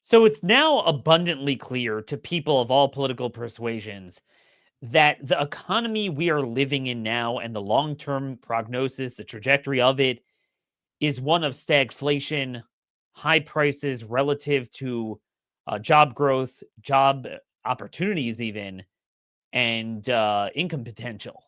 So it's now abundantly clear to people of all political persuasions that the economy we are living in now and the long term prognosis, the trajectory of it, is one of stagflation, high prices relative to job growth, job opportunities, even, and income potential.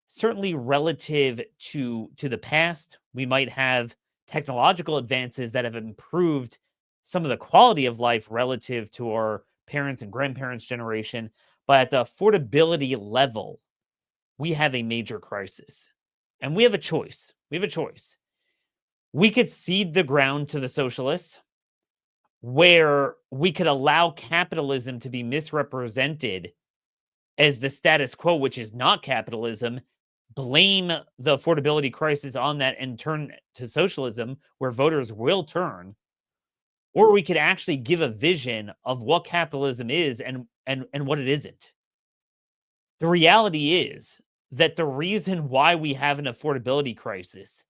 Certainly, relative to the past, we might have technological advances that have improved some of the quality of life relative to our parents and grandparents' generation, but at the affordability level, we have a major crisis. And we have a choice. We have a choice. We could cede the ground to the socialists, where we could allow capitalism to be misrepresented as the status quo, which is not capitalism, blame the affordability crisis on that and turn to socialism, where voters will turn, or we could actually give a vision of what capitalism is and what it isn't. The reality is that the reason why we have an affordability crisis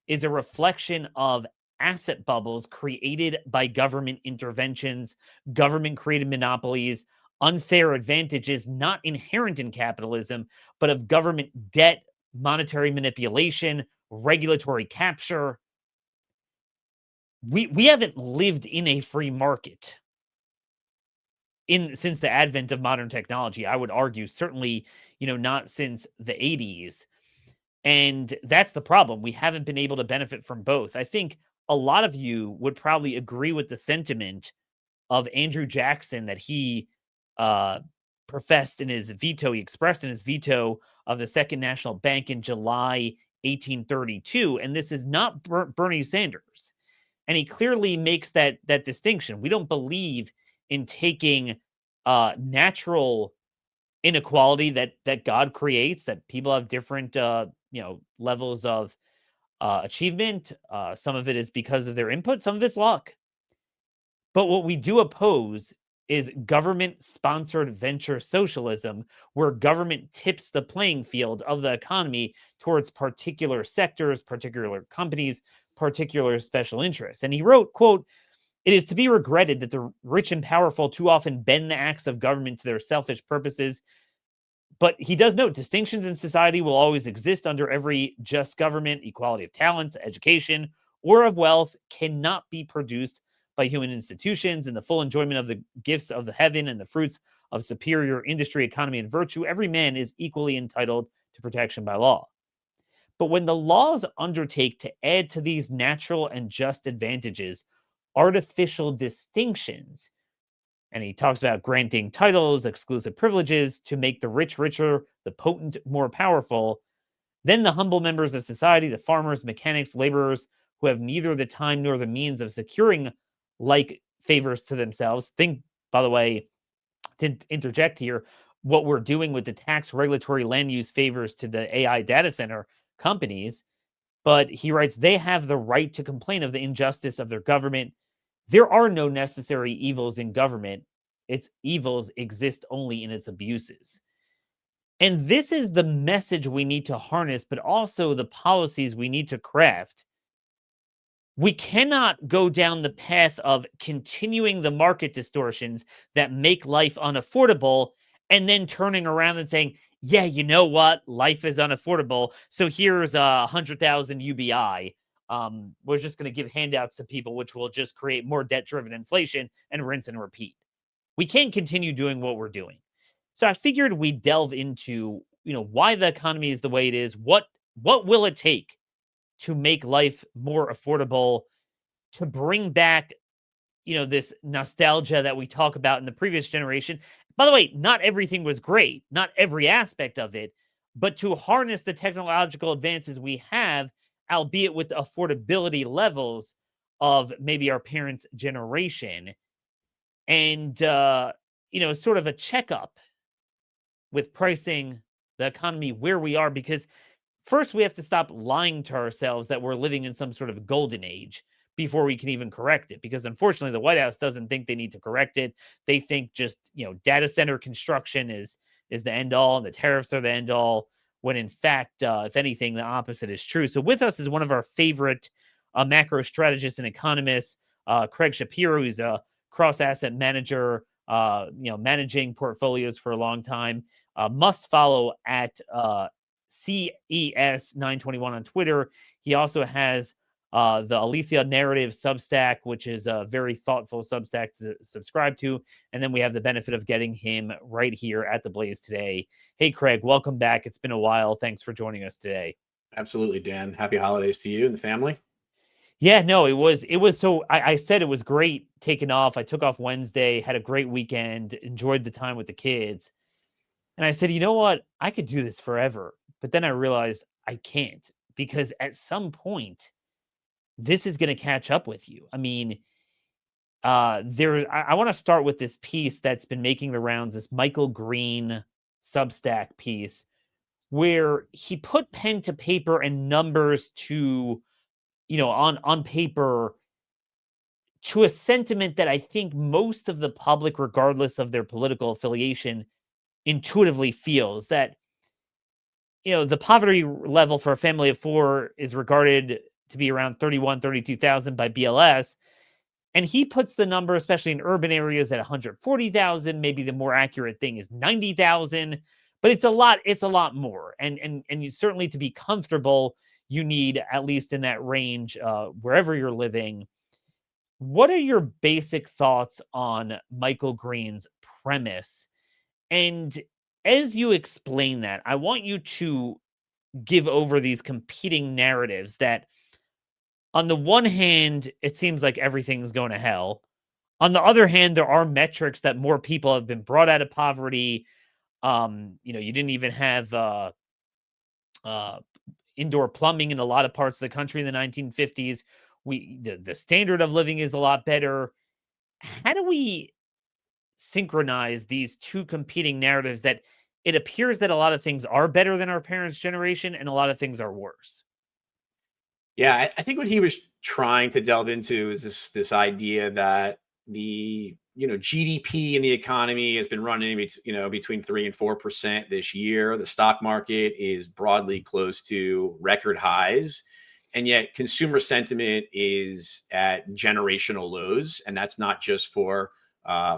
is a reflection of asset bubbles created by government interventions, government created monopolies, unfair advantages not inherent in capitalism, but of government debt, monetary manipulation, regulatory capture. We haven't lived in a free market in since the advent of modern technology. I would argue certainly, not since the 80s. And that's the problem. We haven't been able to benefit from both. I think a lot of you would probably agree with the sentiment of Andrew Jackson that he uh, professed in his veto. He expressed in his veto of the Second National Bank in July 1832. And this is not Bernie Sanders. And he clearly makes that distinction. We don't believe in taking natural inequality that God creates, that people have different levels of achievement. Some of it is because of their input, some of it's luck. But what we do oppose is government sponsored venture socialism, where government tips the playing field of the economy towards particular sectors, particular companies, particular special interests. And he wrote, quote, "It is to be regretted that the rich and powerful too often bend the axe of government to their selfish purposes." But he does note distinctions in society will always exist under every just government. Equality of talents, education, or of wealth cannot be produced by human institutions. In the full enjoyment of the gifts of the heaven and the fruits of superior industry, economy, and virtue, every man is equally entitled to protection by law. But when the laws undertake to add to these natural and just advantages artificial distinctions, and he talks about granting titles, exclusive privileges to make the rich richer, the potent more powerful, then the humble members of society, the farmers, mechanics, laborers, who have neither the time nor the means of securing like favors to themselves. Think, by the way, to interject here, what we're doing with the tax regulatory land use favors to the AI data center companies. But he writes, they have the right to complain of the injustice of their government. There are no necessary evils in government. Its evils exist only in its abuses. And this is the message we need to harness, but also the policies we need to craft. We cannot go down the path of continuing the market distortions that make life unaffordable and then turning around and saying, yeah, you know what? Life is unaffordable. So here's 100,000 UBI. We're just going to give handouts to people, which will just create more debt driven inflation and rinse and repeat. We can't continue doing what we're doing. So I figured we'd delve into, why the economy is the way it is. What will it take to make life more affordable, to bring back, this nostalgia that we talk about in the previous generation. By the way, not everything was great, not every aspect of it, but to harness the technological advances we have, albeit with affordability levels of maybe our parents' generation, and sort of a checkup with pricing the economy where we are, because first we have to stop lying to ourselves that we're living in some sort of golden age before we can even correct it, because unfortunately the White House doesn't think they need to correct it. They think just, data center construction is the end all and the tariffs are the end all, when in fact, if anything, the opposite is true. So with us is one of our favorite macro strategists and economists, Craig Shapiro. He's a cross-asset manager, managing portfolios for a long time. Must follow at CES921 on Twitter. He also has the Alethea Narrative Substack, which is a very thoughtful Substack to subscribe to. And then we have the benefit of getting him right here at the Blaze today. Hey, Craig, welcome back. It's been a while. Thanks for joining us today. Absolutely, Dan. Happy holidays to you and the family. Yeah, no, it was so I said it was great taking off. I took off Wednesday, had a great weekend, enjoyed the time with the kids. And I said, you know what? I could do this forever. But then I realized I can't, because at some point this is going to catch up with you. I mean, I want to start with this piece that's been making the rounds, this Michael Green Substack piece, where he put pen to paper and numbers to, on paper, to a sentiment that I think most of the public, regardless of their political affiliation, intuitively feels, that the poverty level for a family of four is regarded to be around 32,000 by BLS. And he puts the number, especially in urban areas, at 140,000. Maybe the more accurate thing is 90,000, but it's a lot more. And you certainly, to be comfortable, you need at least in that range, wherever you're living. What are your basic thoughts on Michael Green's premise? And as you explain that, I want you to give over these competing narratives that, on the one hand, it seems like everything's going to hell. On the other hand, there are metrics that more people have been brought out of poverty. You didn't even have indoor plumbing in a lot of parts of the country in the 1950s. The standard of living is a lot better. How do we synchronize these two competing narratives that it appears that a lot of things are better than our parents' generation and a lot of things are worse? Yeah, I think what he was trying to delve into is this idea that the GDP in the economy has been running between 3 and 4% this year. The stock market is broadly close to record highs, and yet consumer sentiment is at generational lows. And that's not just for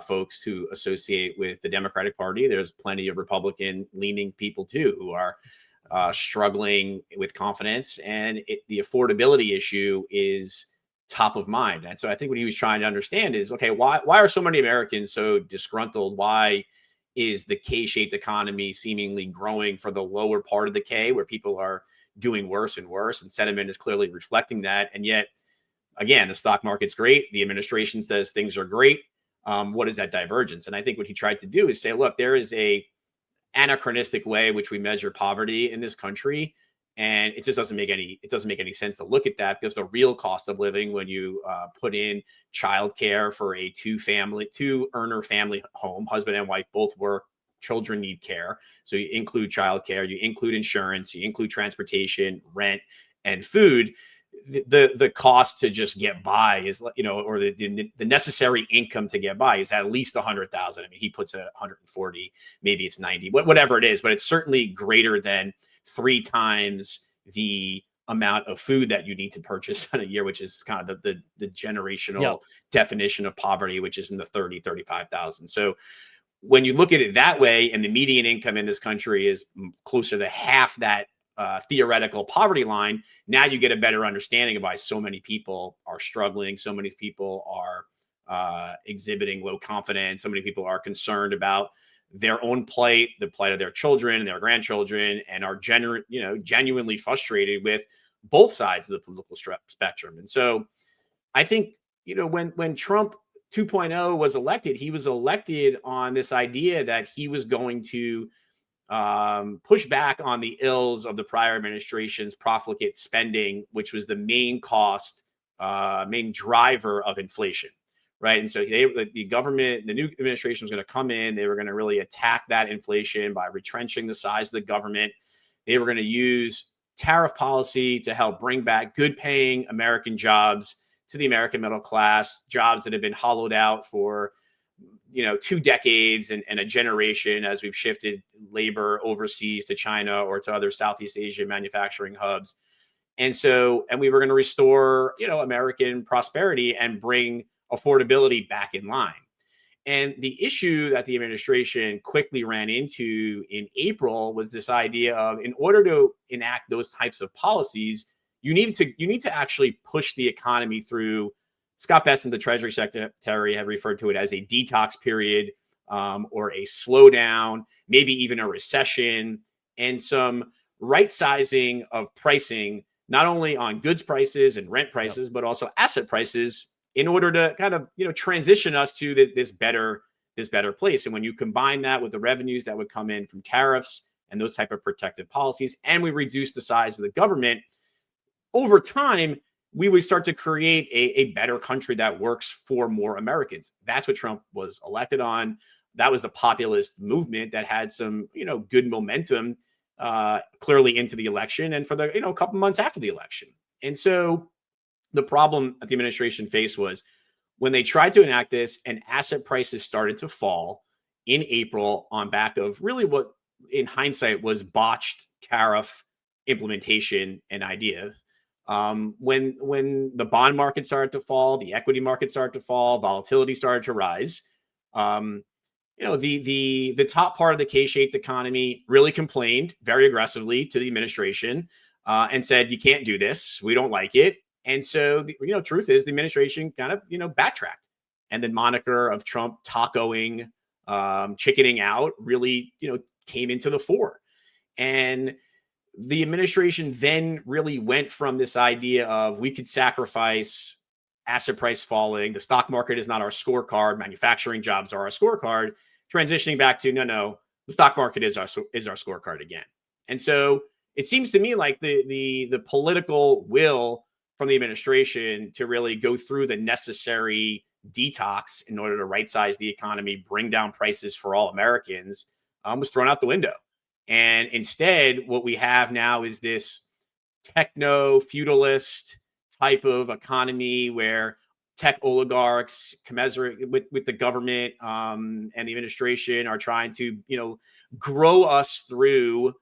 folks who associate with the Democratic Party. There's plenty of Republican leaning people too who are struggling with confidence, and the affordability issue is top of mind. And so I think what he was trying to understand is, okay, why are so many Americans so disgruntled? Why is the K-shaped economy seemingly growing for the lower part of the K, where people are doing worse and worse, and sentiment is clearly reflecting that? And yet, again, the stock market's great. The administration says things are great. What is that divergence? And I think what he tried to do is say, look, there is a anachronistic way which we measure poverty in this country, and it just doesn't make any sense to look at that, because the real cost of living, when you put in childcare for a two earner family home, husband and wife both work, children need care, so you include childcare, you include insurance, you include transportation, rent, and food. The cost to just get by is, or the necessary income to get by is at least 100,000. I mean, he puts it at 140, maybe it's 90, whatever it is, but it's certainly greater than 3 times the amount of food that you need to purchase in a year, which is kind of the generational definition of poverty, which is in the 35,000. So when you look at it that way, and the median income in this country is closer to half that theoretical poverty line, now you get a better understanding of why so many people are struggling. So many people are exhibiting low confidence. So many people are concerned about their own plight, the plight of their children and their grandchildren, and are genuinely frustrated with both sides of the political spectrum. And so I think, when Trump 2.0 was elected, he was elected on this idea that he was going to push back on the ills of the prior administration's profligate spending, which was the main driver of inflation, right? And so the government, the new administration was going to come in. They were going to really attack that inflation by retrenching the size of the government. They were going to use tariff policy to help bring back good-paying American jobs to the American middle class, jobs that have been hollowed out for 2 decades and a generation, as we've shifted labor overseas to China or to other Southeast Asian manufacturing hubs. And we were going to restore, American prosperity and bring affordability back in line. And the issue that the administration quickly ran into in April was this idea of, in order to enact those types of policies, you need to actually push the economy through. Scott Bessent, the Treasury Secretary, had referred to it as a detox period, or a slowdown, maybe even a recession, and some right sizing of pricing, not only on goods prices and rent prices, but also asset prices, in order to kind of transition us to this better place. And when you combine that with the revenues that would come in from tariffs and those type of protective policies, and we reduce the size of the government, over time we would start to create a better country that works for more Americans. That's what Trump was elected on. That was the populist movement that had some good momentum, clearly into the election and for the couple months after the election. And so the problem that the administration faced was when they tried to enact this and asset prices started to fall in April on back of really what in hindsight was botched tariff implementation and ideas. When the bond market started to fall, the equity market started to fall, volatility started to rise. The top part of the K-shaped economy really complained very aggressively to the administration, and said, "You can't do this. We don't like it." And so, truth is, the administration kind of, backtracked. And the moniker of Trump tacoing, chickening out really, came into the fore. And the administration then really went from this idea of we could sacrifice asset price falling. The stock market is not our scorecard. Manufacturing jobs are our scorecard. Transitioning back to no, the stock market is our scorecard again. And so it seems to me like the political will from the administration to really go through the necessary detox in order to right size the economy, bring down prices for all Americans, was thrown out the window. And instead, what we have now is this techno feudalist type of economy where tech oligarchs commensurate with the government, and the administration are trying to, grow us through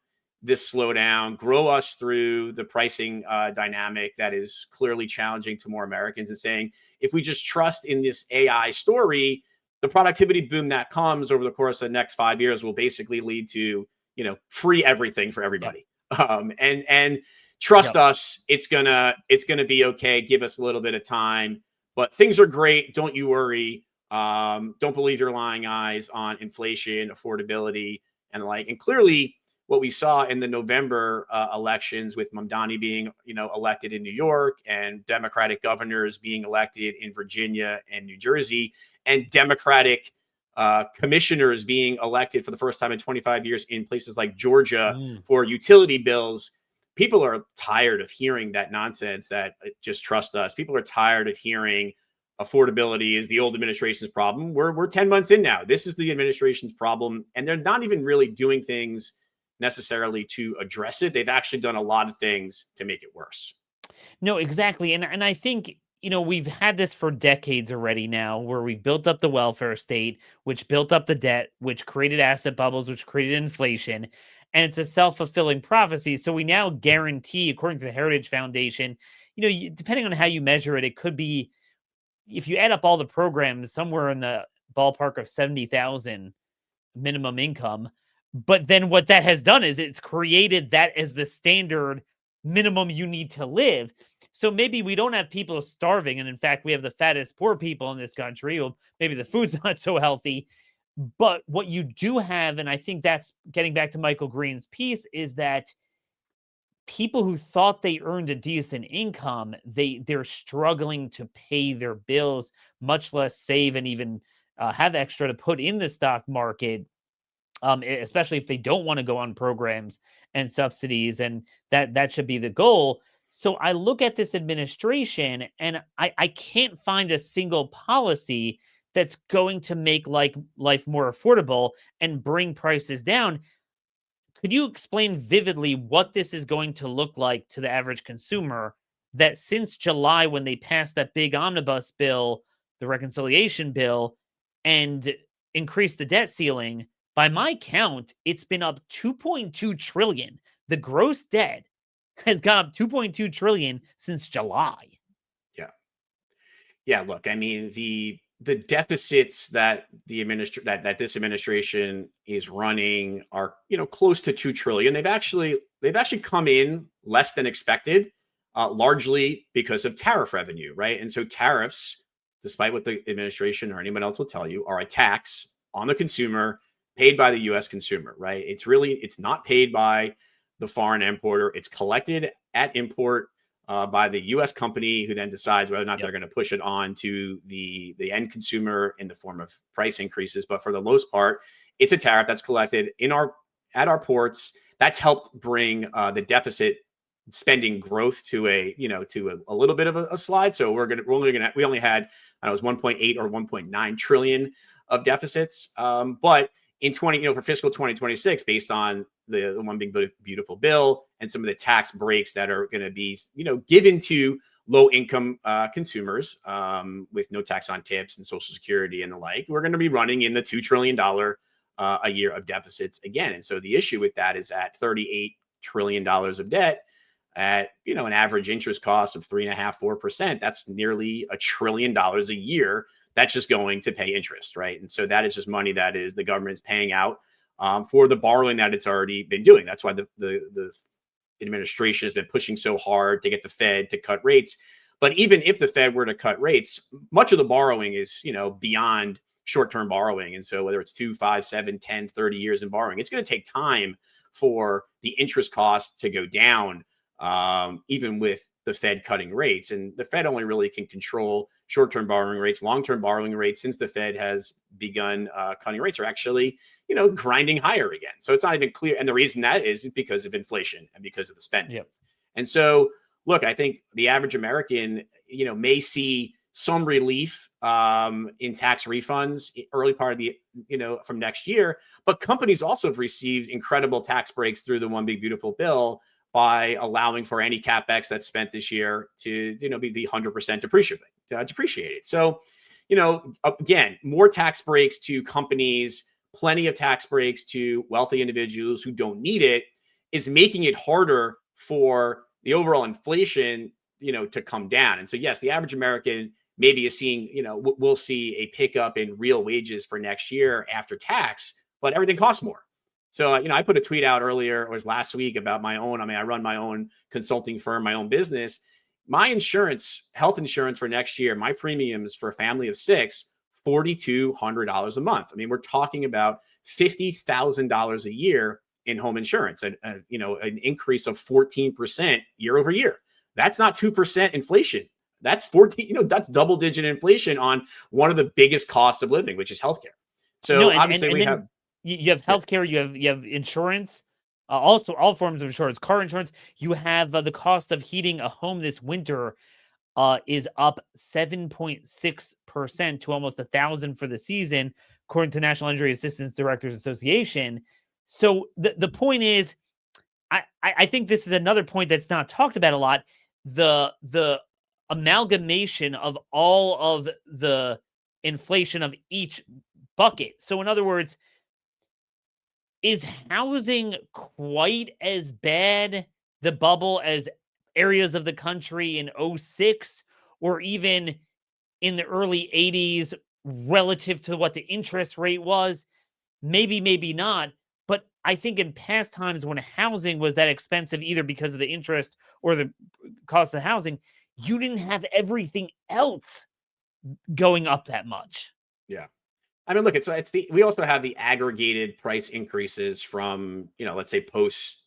this slowdown, grow us through the pricing dynamic that is clearly challenging to more Americans, and saying, if we just trust in this AI story, the productivity boom that comes over the course of the next 5 years will basically lead to, free everything for everybody. And trust us, it's gonna be okay. Give us a little bit of time, but things are great. Don't you worry. Don't believe your lying eyes on inflation, affordability, and the like. And clearly, what we saw in the November elections, with Mamdani being, elected in New York, and Democratic governors being elected in Virginia and New Jersey, and Democratic commissioners being elected for the first time in 25 years in places like Georgia for utility bills. People are tired of hearing that nonsense that just trust us. People are tired of hearing affordability is the old administration's problem. We're 10 months in now. This is the administration's problem. And they're not even really doing things necessarily to address it. They've actually done a lot of things to make it worse. No, exactly. And I think, we've had this for decades already now, where we built up the welfare state, which built up the debt, which created asset bubbles, which created inflation. And it's a self-fulfilling prophecy. So we now guarantee, according to the Heritage Foundation, depending on how you measure it, it could be, if you add up all the programs, somewhere in the ballpark of 70,000 minimum income. But then what that has done is it's created that as the standard minimum you need to live. So maybe we don't have people starving. And in fact, we have the fattest poor people in this country. Or maybe the food's not so healthy. But what you do have, and I think that's getting back to Michael Green's piece, is that people who thought they earned a decent income, they're struggling to pay their bills, much less save and even have extra to put in the stock market, especially if they don't want to go on programs and subsidies, and that should be the goal. So I look at this administration, and I can't find a single policy that's going to make life more affordable and bring prices down. Could you explain vividly what this is going to look like to the average consumer, that since July, when they passed that big omnibus bill, the reconciliation bill, and increased the debt ceiling, by my count, it's been up 2.2 trillion. The gross debt has gone up 2.2 trillion since July. Yeah. Yeah, look, I mean, the deficits that this administration is running are, close to 2 trillion. They've actually come in less than expected, largely because of tariff revenue, right? And so tariffs, despite what the administration or anyone else will tell you, are a tax on the consumer paid by the US consumer, right? It's not paid by the foreign importer. It's collected at import by the U.S. company, who then decides whether or not Yep. they're going to push it on to the end consumer in the form of price increases. But for the most part, it's a tariff that's collected at our ports. That's helped bring the deficit spending growth to a little bit of a slide. So we only had, I don't know, it was 1.8 or 1.9 trillion of deficits. But in for fiscal 2026, based on the one big beautiful bill and some of the tax breaks that are going to be given to low income consumers, with no tax on tips and Social Security and the like, we're going to be running in the $2 trillion a year of deficits again. And so the issue with that is at $38 trillion of debt, at an average interest cost of 3.5–4%, that's nearly $1 trillion a year. That's just going to pay interest, right? And so that is just money that is the government is paying out for the borrowing that it's already been doing. That's why the administration has been pushing so hard to get the Fed to cut rates. But even if the Fed were to cut rates, much of the borrowing is beyond short-term borrowing. And so whether it's 2, 5, 7, 10, 30 years in borrowing, it's going to take time for the interest costs to go down, even with the Fed cutting rates. And the Fed only really can control short-term borrowing rates. Long-term borrowing rates, since the Fed has begun cutting rates, are actually grinding higher again. So it's not even clear. And the reason that is because of inflation and because of the spending. Yep. And so, look, I think the average American, may see some relief in tax refunds early part of the, from next year. But companies also have received incredible tax breaks through the One Big Beautiful Bill by allowing for any CapEx that's spent this year to, be 100% depreciated. So, again, more tax breaks to companies, plenty of tax breaks to wealthy individuals who don't need it, is making it harder for the overall inflation, to come down. And so, yes, the average American maybe is seeing, we'll see a pickup in real wages for next year after tax, but everything costs more. So, I put a tweet out earlier, it was last week, about my own, I run my own consulting firm, my own business. My health insurance for next year, my premiums for a family of 6, $4,200 a month. We're talking about $50,000 a year in home insurance, and an increase of 14% year over year. That's not 2% inflation. That's 14, that's double digit inflation on one of the biggest costs of living, which is healthcare. So No, obviously we then have you have healthcare, you have insurance, also all forms of insurance, car insurance. You have the cost of heating a home this winter is up 7.6% to almost 1,000 for the season, according to National Injury Assistance Directors Association. So the point is, I think this is another point that's not talked about a lot. The amalgamation of all of the inflation of each bucket. So in other words, is housing quite as bad, the bubble, as areas of the country in 06 or even in the early 80s relative to what the interest rate was? Maybe, maybe not. But I think in past times when housing was that expensive, either because of the interest or the cost of housing, you didn't have everything else going up that much. Yeah. Look, we also have the aggregated price increases from, let's say post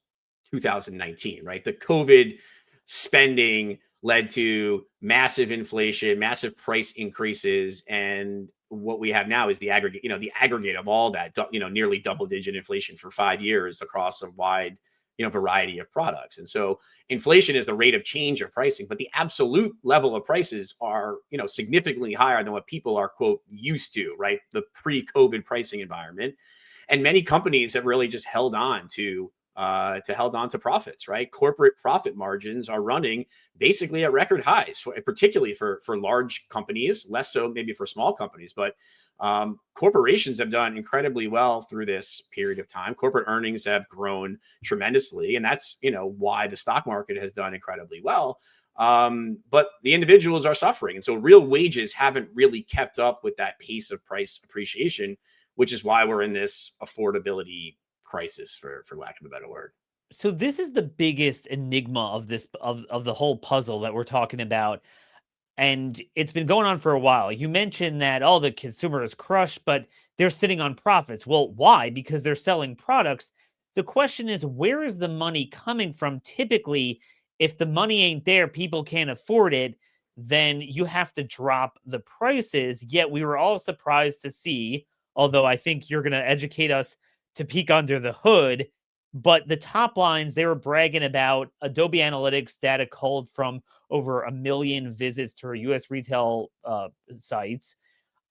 2019, right? The COVID spending led to massive inflation, massive price increases. And what we have now is the aggregate of all that, nearly double digit inflation for 5 years across a wide, variety of products. And so inflation is the rate of change of pricing, but the absolute level of prices are, significantly higher than what people are, quote, used to, right? The pre-COVID pricing environment. And many companies have really just held on to profits, right? Corporate profit margins are running basically at record highs, particularly for large companies, less so maybe for small companies, but corporations have done incredibly well through this period of time. Corporate earnings have grown tremendously, and that's why the stock market has done incredibly well. But the individuals are suffering. And so real wages haven't really kept up with that pace of price appreciation, which is why we're in this affordability crisis, for lack of a better word. So this is the biggest enigma of this of the whole puzzle that we're talking about. And it's been going on for a while. You mentioned that all the consumer is crushed, but they're sitting on profits. Well, why? Because they're selling products. The question is, where is the money coming from? Typically, if the money ain't there, people can't afford it, then you have to drop the prices. Yet we were all surprised to see, although I think you're going to educate us to peek under the hood. But the top lines, they were bragging about Adobe Analytics data culled from over 1 million visits to US retail sites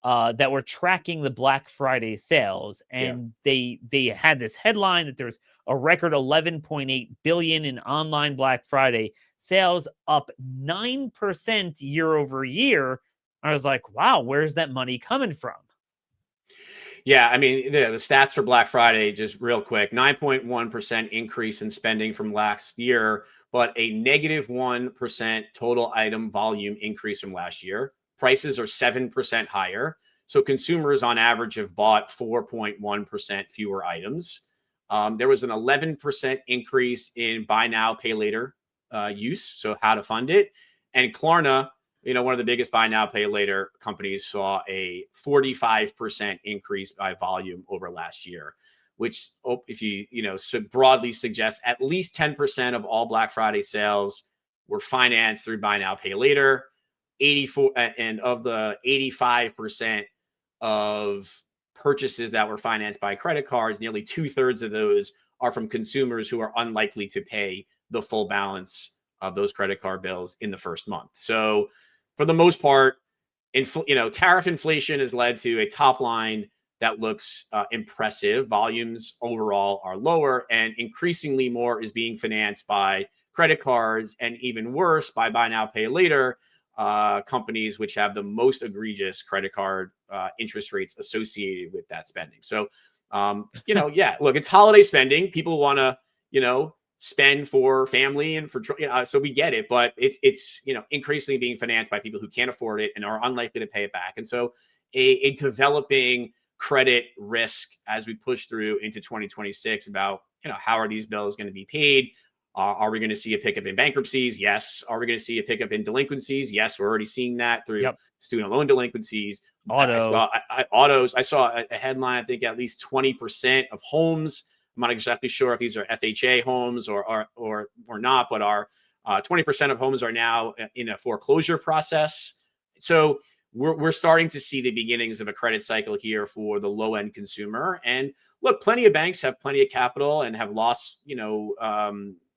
that were tracking the Black Friday sales, Yeah. and they had this headline that there's a record 11.8 billion in online Black Friday sales, up 9% year over year. I was like, wow, where's that money coming from? Yeah, I mean, the stats for Black Friday, just real quick, 9.1% increase in spending from last year, but a negative 1% total item volume increase from last year. Prices are 7% higher. So consumers on average have bought 4.1% fewer items. There was an 11% increase in buy now, pay later use, so how to fund it. And Klarna, one of the biggest buy now, pay later companies, saw a 45% increase by volume over last year, which, if broadly suggests at least 10% of all Black Friday sales were financed through buy now, pay later. 84 and of the 85% of purchases that were financed by credit cards, nearly 2/3 of those are from consumers who are unlikely to pay the full balance of those credit card bills in the first month. So, for the most part, tariff inflation has led to a top line that looks impressive. Volumes overall are lower, and increasingly more is being financed by credit cards, and even worse, by buy now, pay later companies, which have the most egregious credit card interest rates associated with that spending. So, yeah, look, it's holiday spending. People want to, spend for family and for, so we get it, but it's increasingly being financed by people who can't afford it and are unlikely to pay it back. And so a developing credit risk as we push through into 2026 about, how are these bills going to be paid? Are we going to see a pickup in bankruptcies? Yes. Are we going to see a pickup in delinquencies? Yes, we're already seeing that through Yep. student loan delinquencies. Auto. Autos. I saw a headline. I think at least 20% of homes. I'm not exactly sure if these are FHA homes or not, but 20% of homes are now in a foreclosure process. So we're starting to see the beginnings of a credit cycle here for the low end consumer. And look, plenty of banks have plenty of capital and have lost,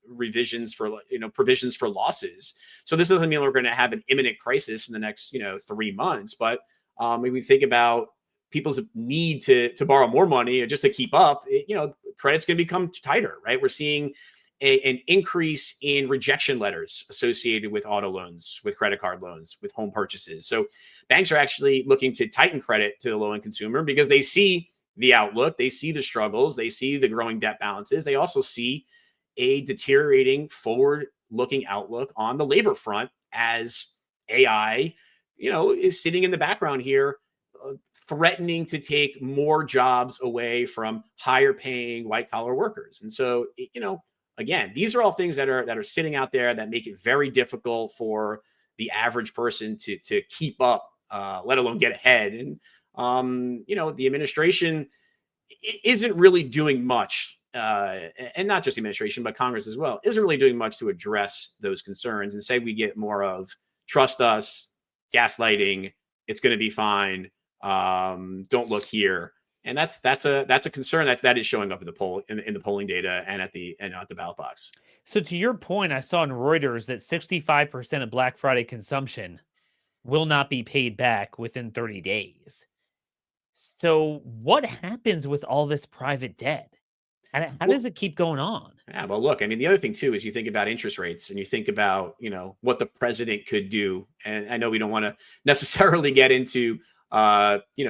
revisions for provisions for losses. So this doesn't mean we're going to have an imminent crisis in the next 3 months, but when we think about people's need to borrow more money just to keep up, credit's going to become tighter, right? We're seeing an increase in rejection letters associated with auto loans, with credit card loans, with home purchases. So banks are actually looking to tighten credit to the low end consumer because they see the outlook, they see the struggles, they see the growing debt balances. They also see a deteriorating forward-looking outlook on the labor front as AI, is sitting in the background here, threatening to take more jobs away from higher-paying white-collar workers. And so, again, these are all things that are sitting out there that make it very difficult for the average person to keep up, let alone get ahead. And the administration isn't really doing much. And not just the administration, but Congress as well, isn't really doing much to address those concerns and say we get more of trust us, gaslighting, it's going to be fine. Don't look here. And that's a concern that is showing up in the poll in the polling data and at the ballot box. So to your point, I saw in Reuters that 65% of Black Friday consumption will not be paid back within 30 days. So what happens with all this private debt? How Well, does it keep going on? yeah, but look, I mean, the other thing too is you think about interest rates and you think about, what the president could do. And I know we don't want to necessarily get into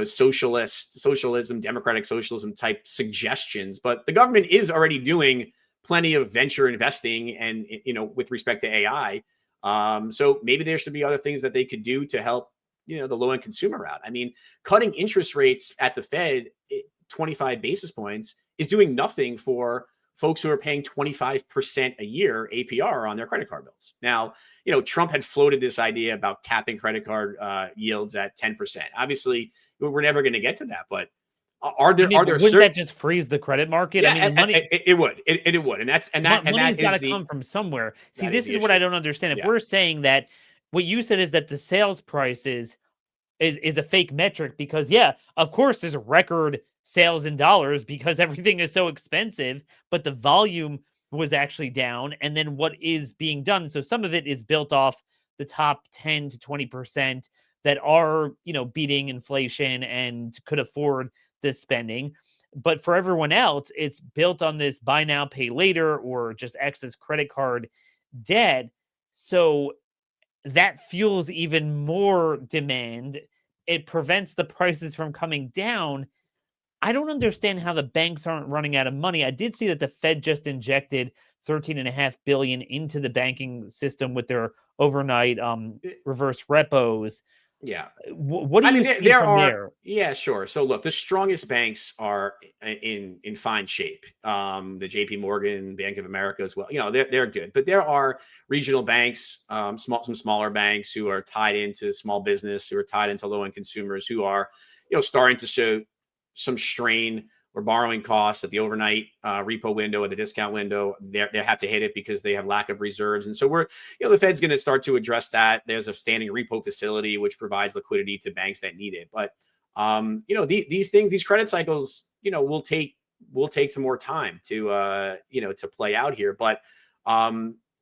socialism, democratic socialism type suggestions, but the government is already doing plenty of venture investing and with respect to AI. So maybe there should be other things that they could do to help, the low end consumer out. I mean, cutting interest rates at the Fed 25 basis points is doing nothing for folks who are paying 25% a year APR on their credit card bills. Now, Trump had floated this idea about capping credit card yields at 10%. Obviously, we're never going to get to that, but are I there mean, are there wouldn't certain that just freeze the credit market? I yeah, mean, the money it would. It would. And that money's got is to come from somewhere. See, that is this the is what I issue. don't understand. If Yeah. we're saying that what you said is that the sales prices is a fake metric because yeah, of course there's a record sales in dollars because everything is so expensive, but the volume was actually down. And then what is being done? So some of it is built off the top 10 to 20% that are, beating inflation and could afford this spending. But for everyone else, it's built on this buy now, pay later, or just excess credit card debt. So that fuels even more demand. It prevents the prices from coming down. I don't understand how the banks aren't running out of money. I did see that the Fed just injected 13.5 billion into the banking system with their overnight reverse repos. Yeah. What do I mean, you there, see there from are, there? yeah, sure. So look, the strongest banks are in fine shape. The J.P. Morgan, Bank of America as well. They're good, but there are regional banks, some smaller banks who are tied into small business, who are tied into low end consumers, who are, starting to show some strain or borrowing costs at the overnight repo window, at the discount window. They have to hit it because they have lack of reserves, and so the Fed's going to start to address that. There's a standing repo facility which provides liquidity to banks that need it. But these things, these credit cycles, will take some more time to play out here. But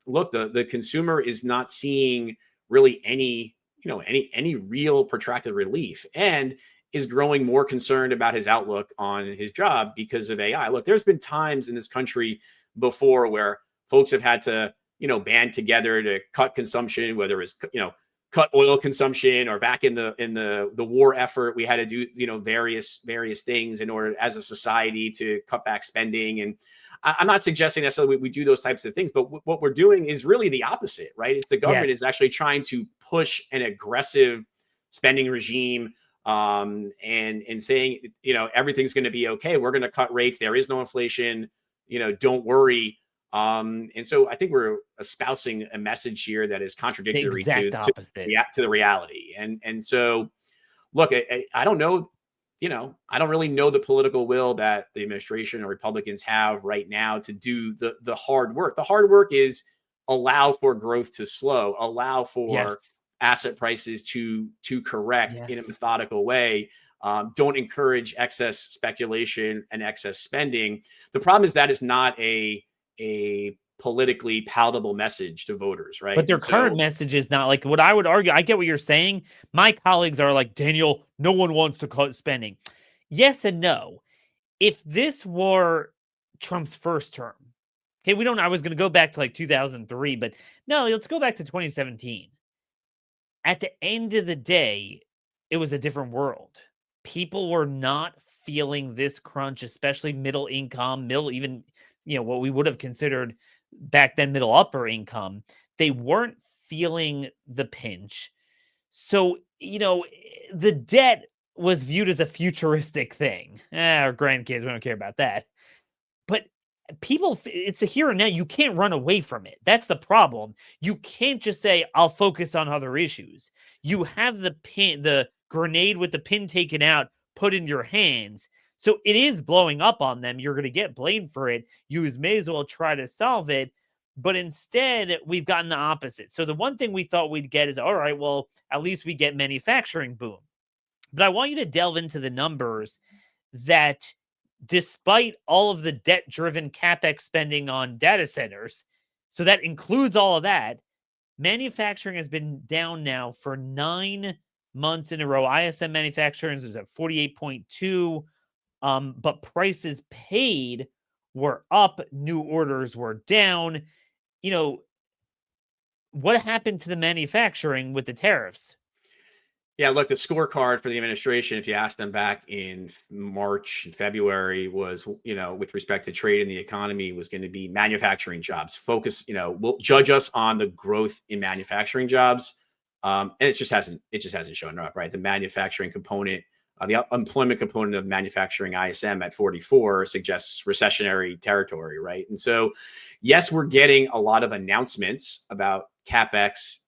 look, the consumer is not seeing really any real protracted relief, and is growing more concerned about his outlook on his job because of AI. Look, there's been times in this country before where folks have had to, band together to cut consumption, whether it's, cut oil consumption, or back in the war effort, we had to do, various things in order as a society to cut back spending. And I'm not suggesting necessarily we do those types of things, but what we're doing is really the opposite, right? It's the government Yes. is actually trying to push an aggressive spending regime, and saying, everything's going to be okay. We're going to cut rates. There is no inflation. Don't worry. And so I think we're espousing a message here that is The contradictory exact opposite. to the reality. And so, look, I don't know. I don't really know the political will that the administration or Republicans have right now to do the hard work. The hard work is allow for growth to slow, allow for Yes. asset prices to correct in a Yes. methodical way. Don't encourage excess speculation and excess spending. The problem is that is not a politically palatable message to voters, But right? their And current so, message is not like what I would argue. I get what you're saying. My colleagues are like, Daniel, no one wants to cut spending. Yes and no. If this were Trump's first term, okay, I was going to go back to like 2003, but no, let's go back to 2017. At the end of the day, it was a different world. People were not feeling this crunch, especially middle income, even, what we would have considered back then middle upper income. They weren't feeling the pinch. So, the debt was viewed as a futuristic thing. Our grandkids, we don't care about that. But it's a here and now. You can't run away from it. That's the problem. You can't just say, I'll focus on other issues. You have the grenade with the pin taken out, put in your hands. So it is blowing up on them. You're going to get blamed for it. You may as well try to solve it. But instead, we've gotten the opposite. So the one thing we thought we'd get is, all right, well, at least we get manufacturing boom. But I want you to delve into the numbers that despite all of the debt driven capex spending on data centers, so that includes all of that, manufacturing has been down now for 9 months in a row. ISM manufacturing is at 48.2, but prices paid were up, new orders were down. What happened to the manufacturing with the tariffs? Yeah, look, the scorecard for the administration, if you asked them back in March and February, was, with respect to trade and the economy, was going to be manufacturing jobs. Focus, will judge us on the growth in manufacturing jobs, and it just hasn't shown up, right? The manufacturing component, the employment component of manufacturing ISM at 44 suggests recessionary territory, right? And so, yes, we're getting a lot of announcements about capex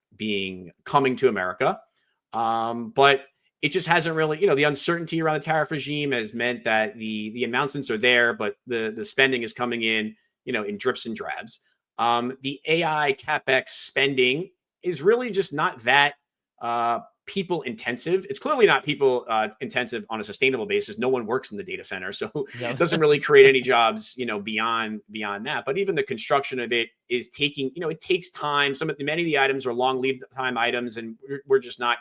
coming to America. But it just hasn't really, the uncertainty around the tariff regime has meant that the announcements are there, but the spending is coming in drips and drabs. The AI capex spending is really just not that people intensive. It's clearly not people intensive on a sustainable basis. No one works in the data center, so Yeah. it doesn't really create any jobs, beyond that. But even the construction of it is taking, it takes time. Many of the items are long lead time items, and we're just not,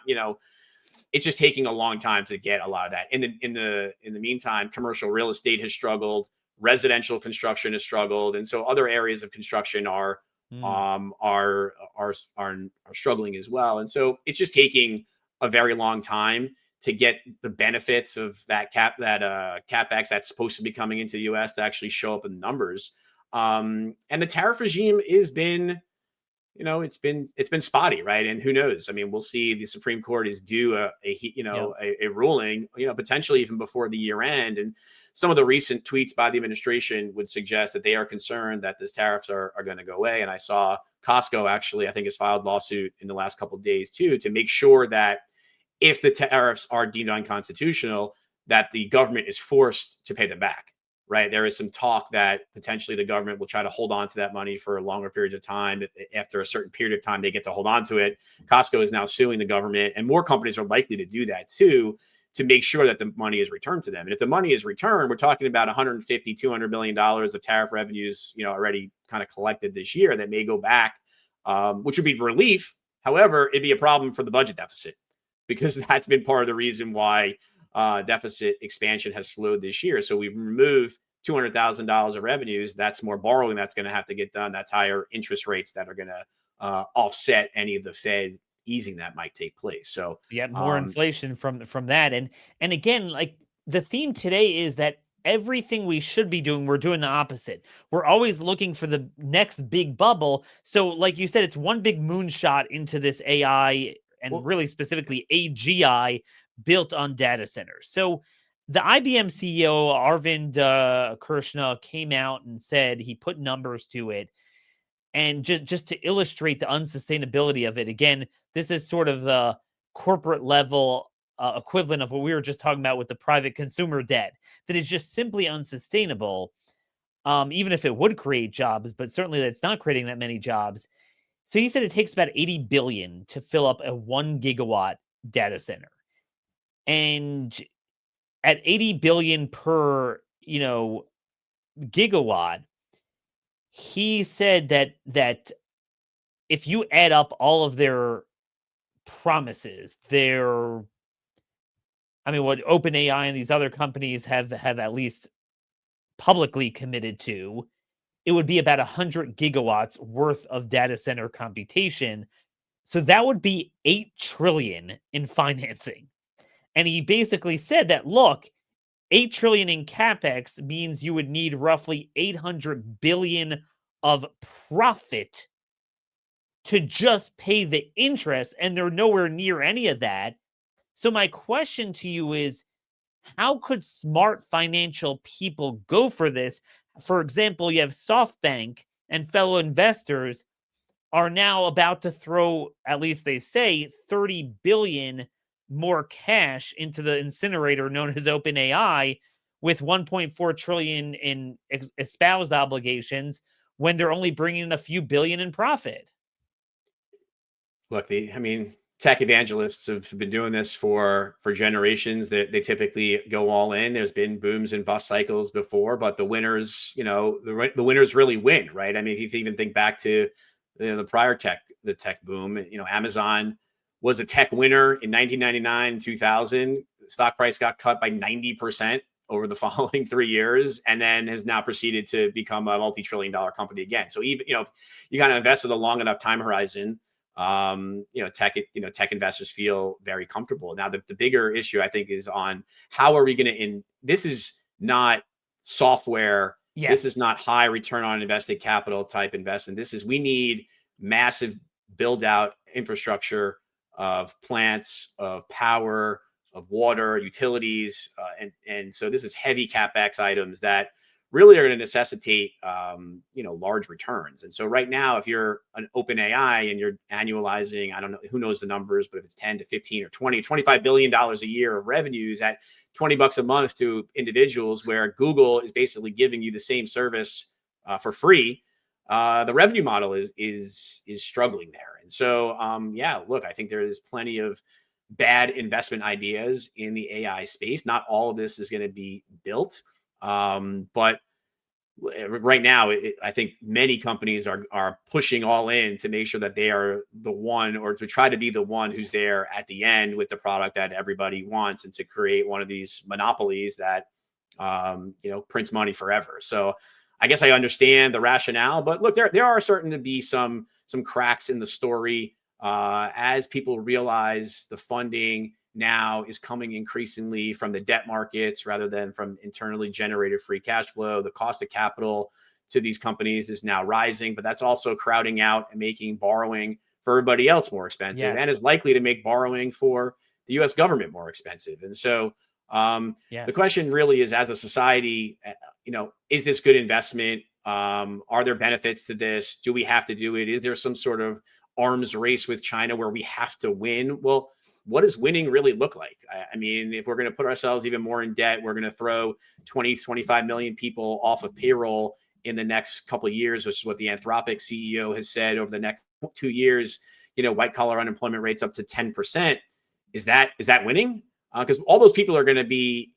it's just taking a long time to get a lot of that. In the meantime, commercial real estate has struggled, residential construction has struggled, and so other areas of construction are Mm. um are are are, are struggling as well. And so it's just taking a very long time to get the benefits of capex that's supposed to be coming into the US to actually show up in the numbers. And the tariff regime has been, it's been spotty, right? And who knows? I mean, we'll see. The Supreme Court is due Yeah. a ruling, potentially even before the year end. And some of the recent tweets by the administration would suggest that they are concerned that these tariffs are going to go away. And I saw Costco actually, I think, has filed lawsuit in the last couple of days too, to make sure that if the tariffs are deemed unconstitutional, that the government is forced to pay them back. Right. There is some talk that potentially the government will try to hold on to that money for a longer period of time. After a certain period of time, they get to hold on to it. Costco is now suing the government, and more companies are likely to do that too, to make sure that the money is returned to them. And if the money is returned, we're talking about 150, $200 million of tariff revenues, already kind of collected this year that may go back, which would be relief. However, it'd be a problem for the budget deficit, because that's been part of the reason why deficit expansion has slowed this year. So we remove $200,000 of revenues. That's more borrowing that's going to have to get done. That's higher interest rates that are going to offset any of the Fed easing that might take place. So, Yeah, more um, inflation from that. And again, like, the theme today is that everything we should be doing, we're doing the opposite. We're always looking for the next big bubble. So, like you said, it's one big moonshot into this AI, and well, really specifically AGI, built on data centers. So the IBM CEO Arvind Krishna came out and said, he put numbers to it, and just to illustrate the unsustainability of it. Again, this is sort of the corporate level equivalent of what we were just talking about with the private consumer debt, that is just simply unsustainable. Even if it would create jobs, but certainly that's not creating that many jobs. So he said it takes about 80 billion to fill up a 1 gigawatt data center. And at 80 billion per, gigawatt, he said that if you add up all of their promises, what OpenAI and these other companies have at least publicly committed to, it would be about 100 gigawatts worth of data center computation. So that would be 8 trillion in financing. And he basically said that, look, 8 trillion in capex means you would need roughly 800 billion of profit to just pay the interest, and they're nowhere near any of that. So my question to you is, how could smart financial people go for this? For example, you have SoftBank and fellow investors are now about to throw, at least they say, 30 billion more cash into the incinerator known as OpenAI, with 1.4 trillion in espoused obligations, when they're only bringing in a few billion in profit. look, tech evangelists have been doing this for generations. That they typically go all in. There's been booms and bust cycles before, but the winners, the winners really win, right? I mean, if you even think back to the prior the tech boom, Amazon was a tech winner in 1999, 2000. Stock price got cut by 90% over the following 3 years, and then has now proceeded to become a multi-trillion-dollar company again. So even, you kind of invest with a long enough time horizon, tech investors feel very comfortable. Now, the bigger issue I think is on how are we going to this is not software. This is Yes. not high return on invested capital type investment. We need massive build out infrastructure of plants, of power, of water, utilities. And so this is heavy CapEx items that really are going to necessitate, large returns. And so right now, if you're an open AI and you're annualizing, I don't know, who knows the numbers, but if it's 10 to 15 or 20, $25 billion a year of revenues at $20 a month to individuals, where Google is basically giving you the same service for free, the revenue model is struggling there. And so, look, I think there is plenty of bad investment ideas in the AI space. Not all of this is going to be built. But right now, I think many companies are pushing all in to make sure that they are the one, or to try to be the one who's there at the end with the product that everybody wants, and to create one of these monopolies that prints money forever. So I guess I understand the rationale, but look, there are certain to be some cracks in the story as people realize the funding now is coming increasingly from the debt markets rather than from internally generated free cash flow. The cost of capital to these companies is now rising, but that's also crowding out and making borrowing for everybody else more expensive, and is likely to make borrowing for the U.S. government more expensive. And so the question really is, as a society, is this good investment? Are there benefits to this? Do we have to do it? Is there some sort of arms race with China where we have to win? Well, what does winning really look like? I mean, if we're going to put ourselves even more in debt, we're going to throw 20, 25 million people off of payroll in the next couple of years, which is what the Anthropic CEO has said. Over the next 2 years, white collar unemployment rates up to 10%. Is that winning? Because all those people are going to be,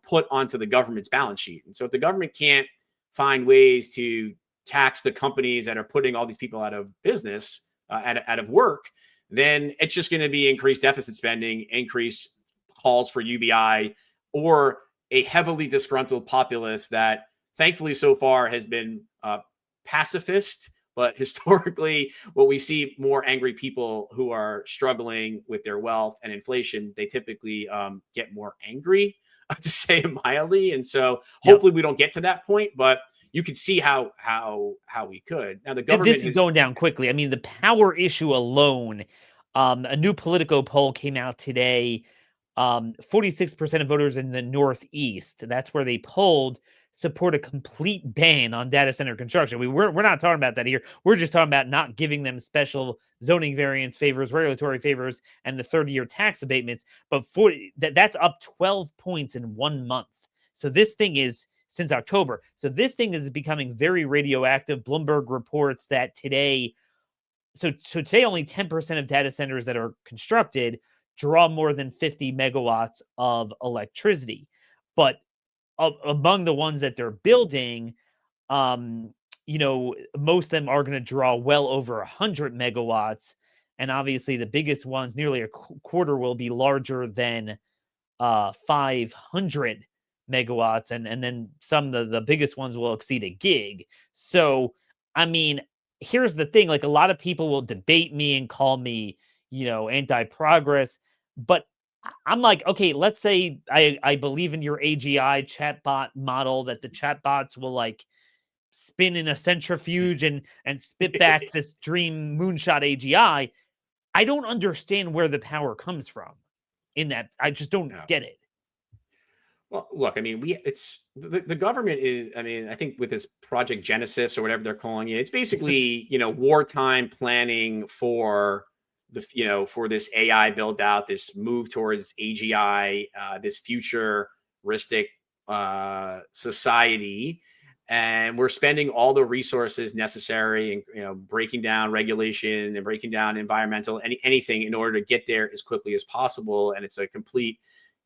put onto the government's balance sheet. And so if the government can't find ways to tax the companies that are putting all these people out of business, out of work, then it's just going to be increased deficit spending, increased calls for UBI, or a heavily disgruntled populace that thankfully so far has been pacifist. But historically, what we see more angry people who are struggling with their wealth and inflation, they typically get more angry, to say it mildly. And so hopefully we don't get to that point, but you could see how we could. Now the government is going down quickly. I mean, the power issue alone, a new Politico poll came out today. 46% of voters in the Northeast, that's where they polled, support a complete ban on data center construction. We're not talking about that here. We're just talking about not giving them special zoning variance favors, regulatory favors, and the 30-year tax abatements. But that's up 12 points in 1 month. So this thing is since October. So this thing is becoming very radioactive. Bloomberg reports that today, so today only 10% of data centers that are constructed draw more than 50 megawatts of electricity. But among the ones that they're building, most of them are going to draw well over 100 megawatts. And obviously the biggest ones, nearly a quarter, will be larger than 500 megawatts. And then some of the biggest ones will exceed a gig. So, I mean, here's the thing. Like, a lot of people will debate me and call me, anti-progress. But I'm like, okay, let's say I believe in your AGI chatbot model, that the chatbots will like spin in a centrifuge and spit back this dream moonshot AGI. I don't understand where the power comes from in that. I just don't get it. Well, look, I mean, it's the government is, I mean, I think with this Project Genesis or whatever they're calling it, it's basically, wartime planning for for this AI build out, this move towards AGI, this futuristic society. And we're spending all the resources necessary and, bracking down regulation and breaking down environmental, anything in order to get there as quickly as possible. And it's a complete,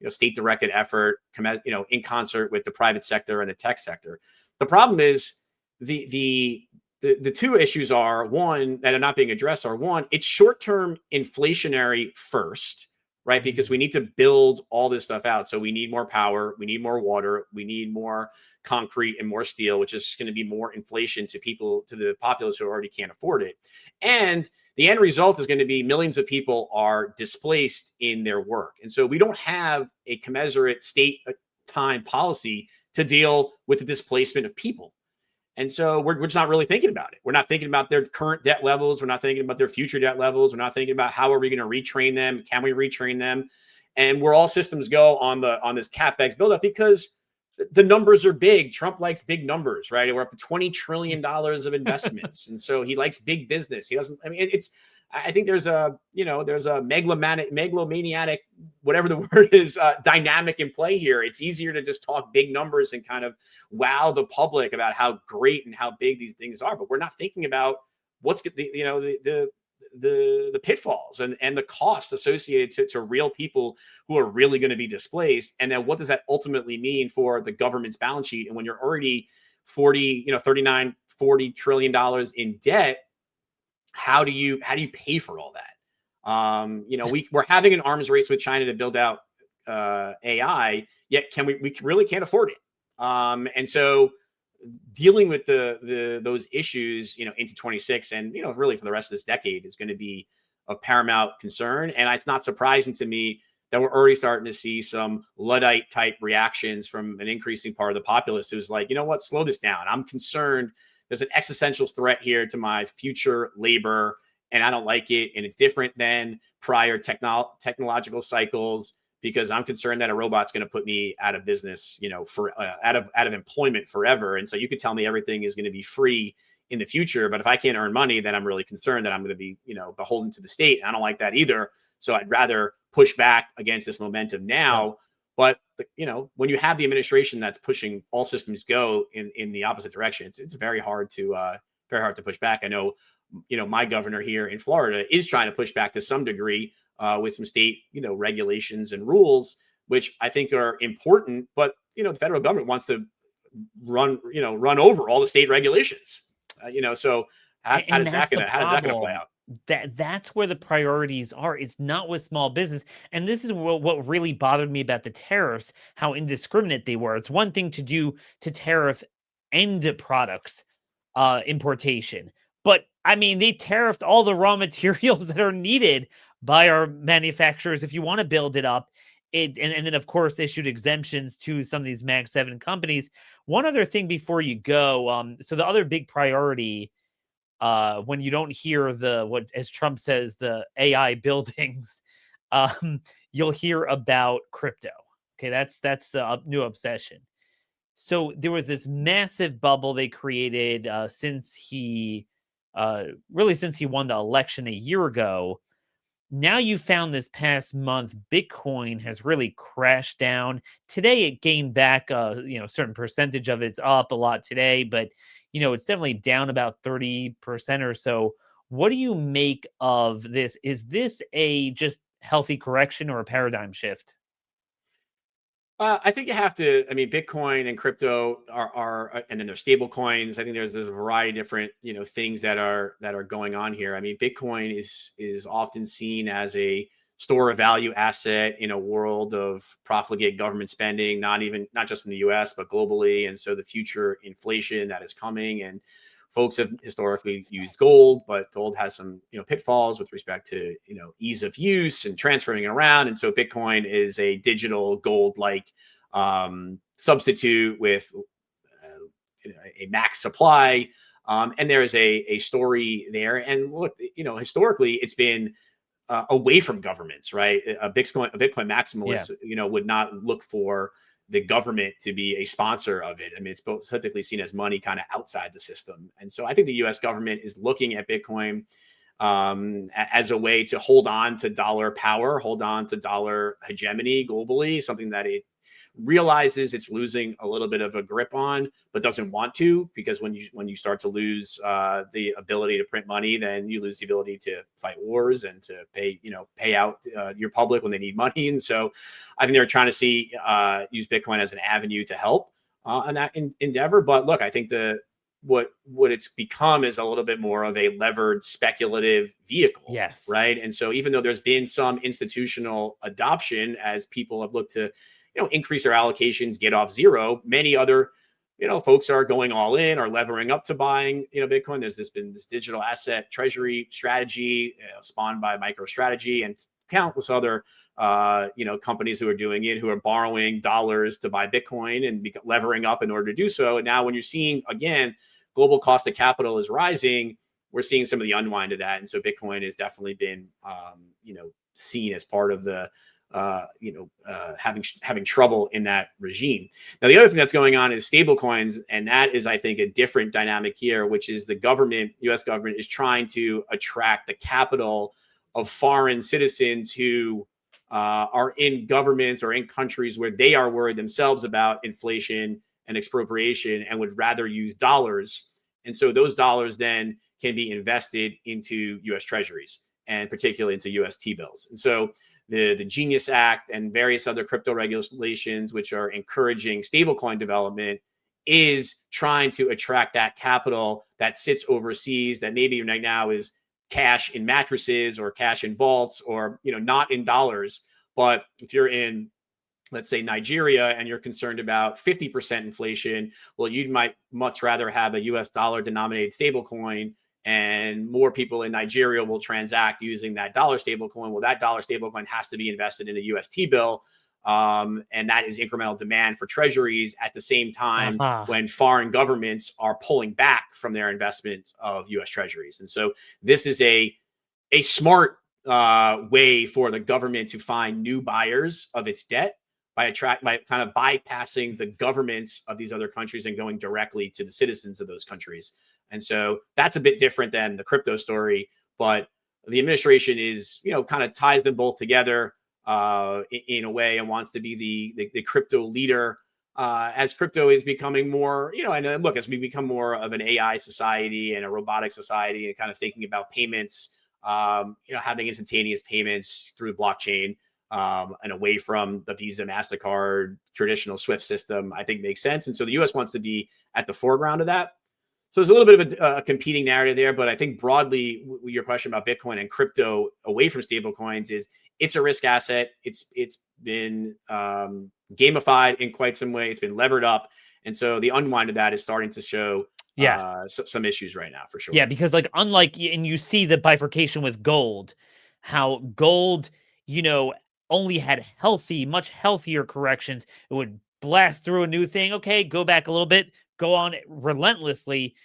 state directed effort, in concert with the private sector and the tech sector. The problem is the two issues are, one, that are not being addressed are, one, it's short-term inflationary first, right? Because we need to build all this stuff out. So we need more power, we need more water, we need more concrete and more steel, which is going to be more inflation to people, to the populace who already can't afford it. And the end result is going to be millions of people are displaced in their work. And so we don't have a commensurate state time policy to deal with the displacement of people. And so we're just not really thinking about it. We're not thinking about their current debt levels. We're not thinking about their future debt levels. We're not thinking about how are we going to retrain them? Can we retrain them? And where all systems go on this CapEx buildup, because the numbers are big. Trump likes big numbers, right? We're up to $20 trillion of investments. And so he likes big business. He doesn't, I mean, I think there's a megalomaniac, whatever the word is, dynamic in play here. It's easier to just talk big numbers and kind of wow the public about how great and how big these things are. But we're not thinking about what's the pitfalls and the costs associated to real people who are really going to be displaced. And then what does that ultimately mean for the government's balance sheet? And when you're already 39, $40 trillion in debt, how do you pay for all that? We're having an arms race with China to build out AI, yet we really can't afford it. And so dealing with those issues, into 26 and, really for the rest of this decade is going to be of paramount concern. And it's not surprising to me that we're already starting to see some Luddite type reactions from an increasing part of the populace who's like, you know what, slow this down. I'm concerned. There's an existential threat here to my future labor, and I don't like it. And it's different than prior technological cycles, because I'm concerned that a robot's going to put me out of business, out of employment forever. And so you could tell me everything is going to be free in the future, but if I can't earn money, then I'm really concerned that I'm going to be, beholden to the state. I don't like that either. So I'd rather push back against this momentum now. Yeah. But when you have the administration that's pushing all systems go in the opposite direction, it's very hard to push back. I know, my governor here in Florida is trying to push back to some degree with some state, regulations and rules, which I think are important. But the federal government wants to run over all the state regulations. So how is that going to play out? That's where the priorities are. It's not with small business. And this is what really bothered me about the tariffs, how indiscriminate they were. It's one thing to do to tariff end products importation. But I mean, they tariffed all the raw materials that are needed by our manufacturers if you want to build it up. And then, of course, issued exemptions to some of these Mag 7 companies. One other thing before you go. So the other big priority, when you don't hear as Trump says, the AI buildings, you'll hear about crypto. Okay, that's the new obsession. So there was this massive bubble they created since he won the election a year ago. Now you found this past month, Bitcoin has really crashed down. Today it gained back a certain percentage of it's up a lot today, but it's definitely down about 30% or so. What do you make of this? Is this a just healthy correction or a paradigm shift? I think you have to. I mean, Bitcoin and crypto are, and then there's stable coins. I think there's a variety of different things that are going on here. I mean, Bitcoin is often seen as a store of value asset in a world of profligate government spending, not just in the U.S. but globally. And so the future inflation that is coming, and folks have historically used gold, but gold has some pitfalls with respect to ease of use and transferring it around. And so Bitcoin is a digital gold-like substitute with a max supply. And there is a story there. And look, historically, it's been away from governments, right? A Bitcoin maximalist, would not look for the government to be a sponsor of it. I mean, it's both typically seen as money kind of outside the system. And so I think the US government is looking at Bitcoin as a way to hold on to dollar power, hold on to dollar hegemony globally, something that it realizes it's losing a little bit of a grip on, but doesn't want to, because when you start to lose the ability to print money, then you lose the ability to fight wars and to pay out your public when they need money. And so I think they're trying to use Bitcoin as an avenue to help in that endeavor. But look, I think the what it's become is a little bit more of a levered speculative vehicle, Yes. right? And so even though there's been some institutional adoption as people have looked to, increase their allocations, get off zero, many other folks are going all in or levering up to buying Bitcoin. There's been this digital asset treasury strategy spawned by MicroStrategy and countless other companies who are doing it, who are borrowing dollars to buy Bitcoin and levering up in order to do so. And now when you're seeing, again, global cost of capital is rising, we're seeing some of the unwind of that. And so Bitcoin has definitely been, seen as part of the, having trouble in that regime. Now, the other thing that's going on is stable coins. And that is, I think, a different dynamic here, which is the government, US government, is trying to attract the capital of foreign citizens who are in governments or in countries where they are worried themselves about inflation and expropriation and would rather use dollars. And so those dollars then can be invested into US treasuries and particularly into US T-bills. And so the Genius Act and various other crypto regulations, which are encouraging stablecoin development, is trying to attract that capital that sits overseas that maybe right now is cash in mattresses or cash in vaults or, not in dollars. But if you're in, let's say, Nigeria, and you're concerned about 50% inflation, well, you might much rather have a US dollar denominated stablecoin, and more people in Nigeria will transact using that dollar stablecoin. Well, that dollar stablecoin has to be invested in a US T-bill. And that is incremental demand for treasuries at the same time when foreign governments are pulling back from their investment of US treasuries. And so this is a smart way for the government to find new buyers of its debt by kind of bypassing the governments of these other countries and going directly to the citizens of those countries. And so that's a bit different than the crypto story, but the administration is, kind of ties them both together in a way and wants to be the crypto leader as crypto is becoming more, and look, as we become more of an AI society and a robotic society and kind of thinking about payments, having instantaneous payments through blockchain and away from the Visa, MasterCard, traditional SWIFT system, I think makes sense. And so the US wants to be at the foreground of that. So there's a little bit of a competing narrative there, but I think broadly, your question about Bitcoin and crypto away from stable coins is it's a risk asset. It's been gamified in quite some way. It's been levered up. And so the unwind of that is starting to show some issues right now, for sure. Yeah, because unlike, and you see the bifurcation with gold, how gold, only had much healthier corrections. It would blast through a new thing. Okay, go back a little bit, go on relentlessly.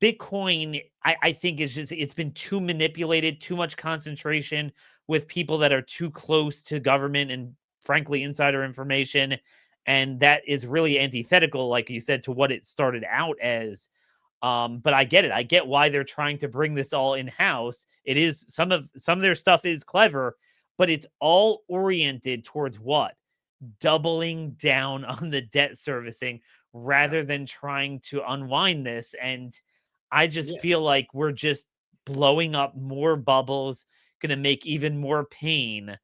Bitcoin, I think it's been too manipulated, too much concentration with people that are too close to government and frankly insider information. And that is really antithetical, like you said, to what it started out as. But I get it. I get why they're trying to bring this all in-house. It is some of their stuff is clever, but it's all oriented towards what? Doubling down on the debt servicing rather than trying to unwind this. And I just feel like we're just blowing up more bubbles, going to make even more pain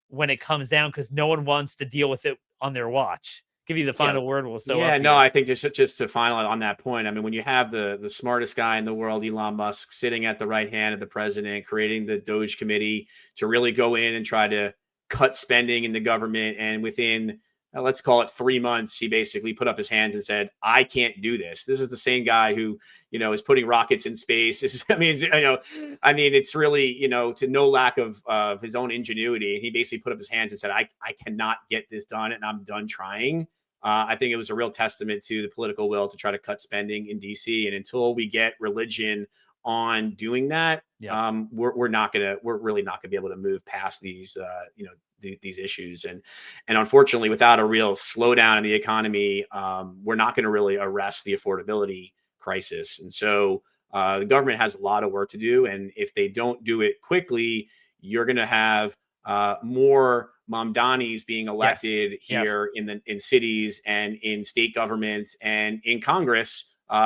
when it comes down because no one wants to deal with it on their watch. Give you the final word. I think just to final on that point, I mean, when you have the smartest guy in the world, Elon Musk, sitting at the right hand of the president, creating the Doge committee to really go in and try to cut spending in the government, and within let's call it 3 months, he basically put up his hands and said, I can't do this. This is the same guy who, is putting rockets in space. It's really, to no lack of his own ingenuity. He basically put up his hands and said, I cannot get this done and I'm done trying. I think it was a real testament to the political will to try to cut spending in DC. And until we get religion on doing that, we're really not gonna be able to move past these, these issues. And unfortunately, without a real slowdown in the economy, we're not going to really arrest the affordability crisis. And so the government has a lot of work to do. And if they don't do it quickly, you're going to have more Mamdanis being elected here in cities and in state governments and in Congress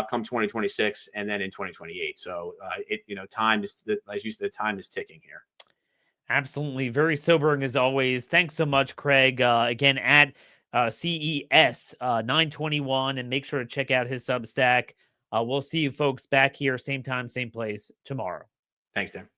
come 2026 and then in 2028. So time is, as you said, the time is ticking here. Absolutely. Very sobering as always. Thanks so much, Craig. Again, at CES 921, and make sure to check out his Substack. We'll see you folks back here, same time, same place tomorrow. Thanks, Dan.